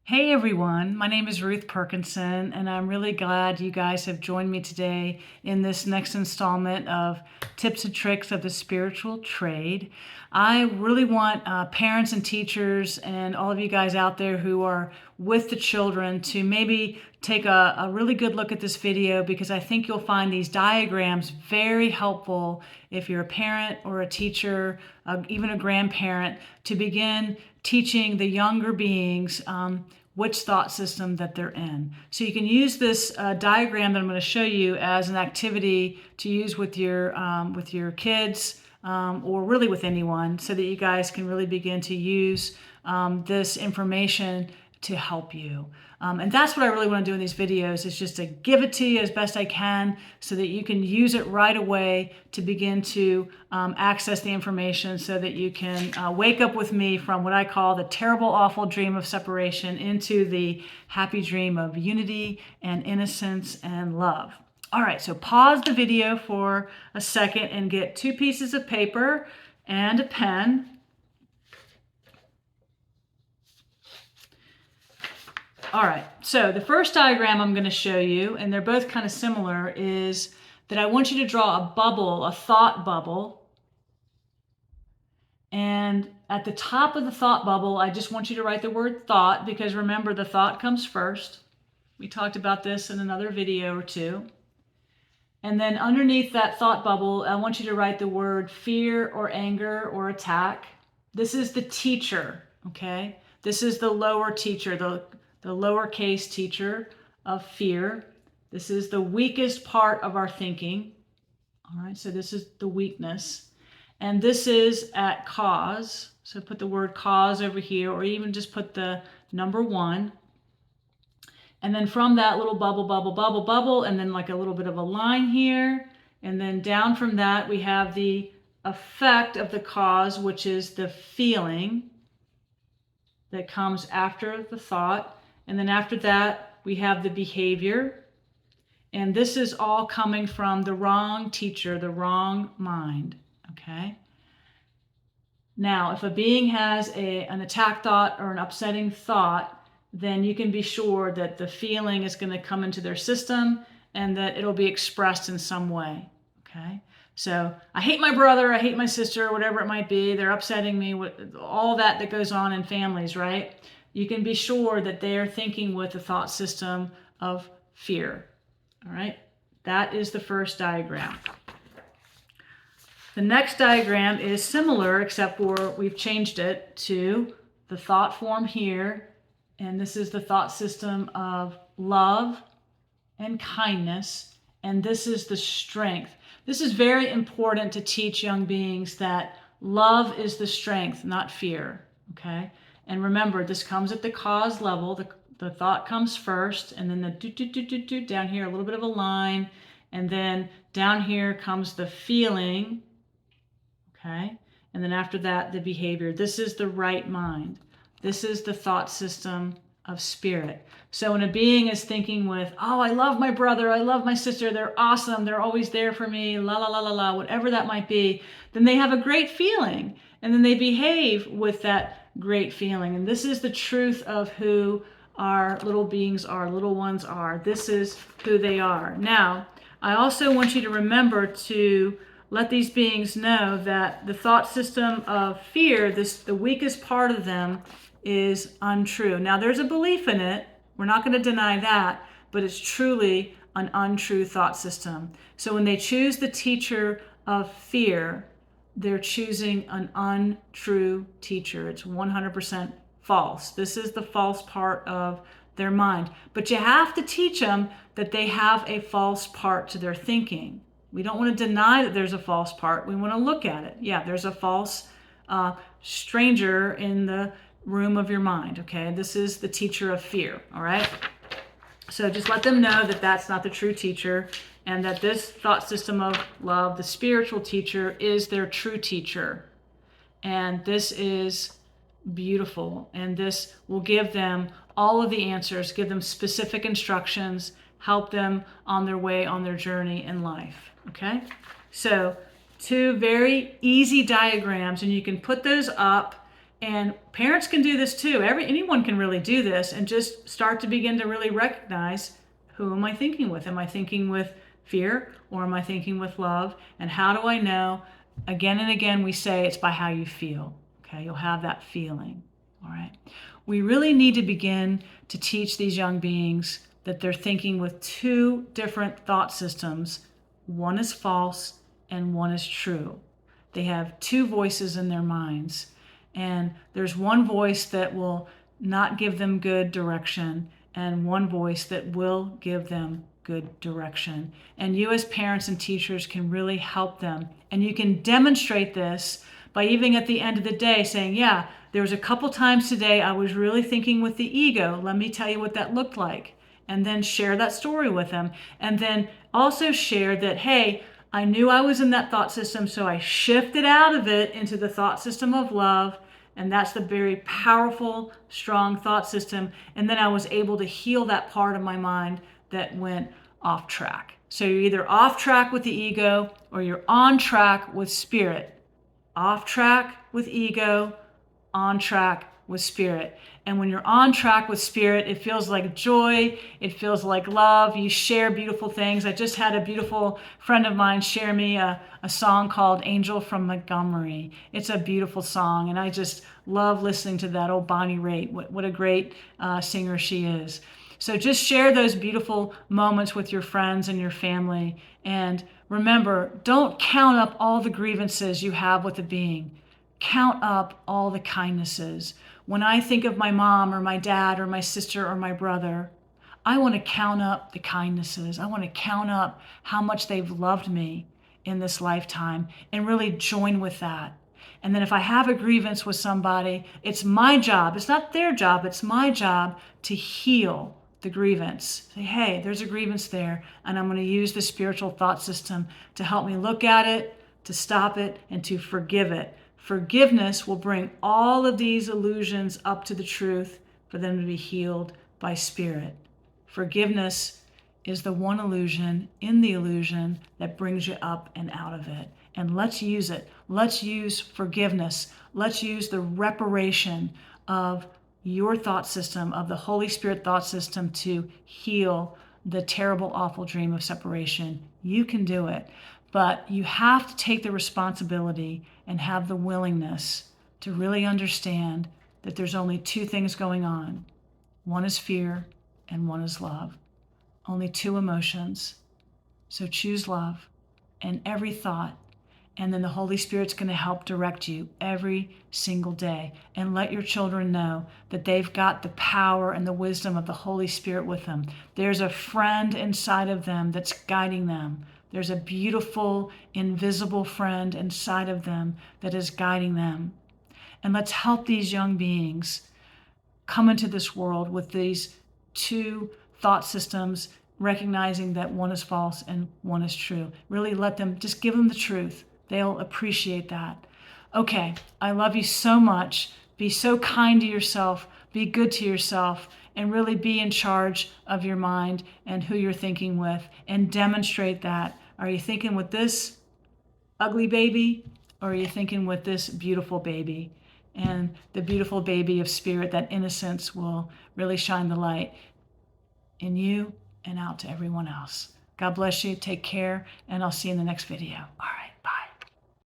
Hey everyone, my name is Ruth Perkinson, and I'm really glad you guys have joined me today in this next installment of Tips and Tricks of the Spiritual Trade. I really want parents and teachers and all of you guys out there who are with the children to maybe take a really good look at this video, because I think you'll find these diagrams very helpful if you're a parent or a teacher, even a grandparent, to begin teaching the younger beings which thought system that they're in. So you can use this diagram that I'm going to show you as an activity to use with your kids, or really with anyone, so that you guys can really begin to use this information to help you. And that's what I really want to do in these videos, is just to give it to you as best I can so that you can use it right away to begin to access the information, so that you can wake up with me from what I call the terrible, awful dream of separation into the happy dream of unity and innocence and love. All right, so pause the video for a second and get 2 pieces of paper and a pen. All right, so the first diagram I'm going to show you, and they're both kind of similar, is that I want you to draw a bubble, a thought bubble. And at the top of the thought bubble, I just want you to write the word thought, because remember, the thought comes first. We talked about this in another video or two. And then underneath that thought bubble, I want you to write the word fear or anger or attack. This is the teacher, okay? This is the lower teacher, the lowercase teacher of fear. This is the weakest part of our thinking. All right, so this is the weakness. And this is at cause. So put the word cause over here, or even just put the number 1. And then from that little bubble, bubble, bubble, bubble, and then like a little bit of a line here. And then down from that, we have the effect of the cause, which is the feeling that comes after the thought. And then after that, we have the behavior. And this is all coming from the wrong teacher, the wrong mind, okay? Now, if a being has an attack thought or an upsetting thought, then you can be sure that the feeling is going to come into their system and that it'll be expressed in some way, okay? So I hate my brother, I hate my sister, whatever it might be, they're upsetting me, all that goes on in families, right? You can be sure that they are thinking with a thought system of fear. All right, that is the first diagram. The next diagram is similar, except for we've changed it to the thought form here. And this is the thought system of love and kindness. And this is the strength. This is very important to teach young beings, that love is the strength, not fear, okay? And remember, this comes at the cause level. The thought comes first, and then the down here, a little bit of a line, and then down here comes the feeling, okay? And then after that, the behavior. This is the right mind. This is the thought system of spirit. So when a being is thinking with, oh, I love my brother, I love my sister, they're awesome, they're always there for me, la la la la la, whatever that might be, then they have a great feeling, and then they behave with that great feeling. And this is the truth of who our little beings are, little ones are. This is who they are. Now, I also want you to remember to let these beings know that the thought system of fear, the weakest part of them, is untrue. Now, there's a belief in it. We're not going to deny that, but it's truly an untrue thought system. So when they choose the teacher of fear, they're choosing an untrue teacher. It's 100% false. This is the false part of their mind. But you have to teach them that they have a false part to their thinking. We don't want to deny that there's a false part. We want to look at it. Yeah, there's a false stranger in the room of your mind, okay? This is the teacher of fear, all right? So just let them know that that's not the true teacher, and that this thought system of love, the spiritual teacher, is their true teacher. And this is beautiful. And this will give them all of the answers, give them specific instructions, help them on their way, on their journey in life. Okay? So 2 very easy diagrams, and you can put those up And parents can do this too. Anyone can really do this and just start to begin to really recognize, who am I thinking with? Am I thinking with fear or am I thinking with love? And how do I know? Again and again, we say it's by how you feel. Okay, you'll have that feeling. All right. We really need to begin to teach these young beings that they're thinking with two different thought systems. One is false and one is true. They have two voices in their minds. And there's one voice that will not give them good direction and one voice that will give them good direction. And you as parents and teachers can really help them. And you can demonstrate this by even at the end of the day saying, yeah, there was a couple times today I was really thinking with the ego. Let me tell you what that looked like. And then share that story with them. And then also share that, hey, I knew I was in that thought system, so I shifted out of it into the thought system of love. And that's the very powerful, strong thought system. And then I was able to heal that part of my mind that went off track. So you're either off track with the ego or you're on track with spirit. Off track with ego, on track with spirit. And when you're on track with spirit, it feels like joy. It feels like love. You share beautiful things. I just had a beautiful friend of mine share me a song called Angel from Montgomery. It's a beautiful song. And I just love listening to that. Old Bonnie Raitt. What a great singer she is. So just share those beautiful moments with your friends and your family. And remember, don't count up all the grievances you have with a being. Count up all the kindnesses. When I think of my mom or my dad or my sister or my brother, I want to count up the kindnesses. I want to count up how much they've loved me in this lifetime and really join with that. And then if I have a grievance with somebody, it's my job. It's not their job. It's my job to heal the grievance. Say, hey, there's a grievance there, and I'm going to use the spiritual thought system to help me look at it, to stop it, and to forgive it. Forgiveness will bring all of these illusions up to the truth for them to be healed by spirit. Forgiveness is the one illusion in the illusion that brings you up and out of it. And let's use it. Let's use forgiveness. Let's use the reparation of your thought system, of the Holy Spirit thought system, to heal the terrible, awful dream of separation. You can do it. But you have to take the responsibility and have the willingness to really understand that there's only two things going on. One is fear and one is love. Only two emotions. So choose love in every thought. And then the Holy Spirit's going to help direct you every single day. And let your children know that they've got the power and the wisdom of the Holy Spirit with them. There's a friend inside of them that's guiding them. There's a beautiful, invisible friend inside of them that is guiding them. And let's help these young beings come into this world with these two thought systems, recognizing that one is false and one is true. Really let them, just give them the truth. They'll appreciate that. Okay, I love you so much. Be so kind to yourself. Be good to yourself. And really be in charge of your mind and who you're thinking with. And demonstrate that. Are you thinking with this ugly baby? Or are you thinking with this beautiful baby? And the beautiful baby of spirit, that innocence, will really shine the light in you and out to everyone else. God bless you. Take care. And I'll see you in the next video. All right.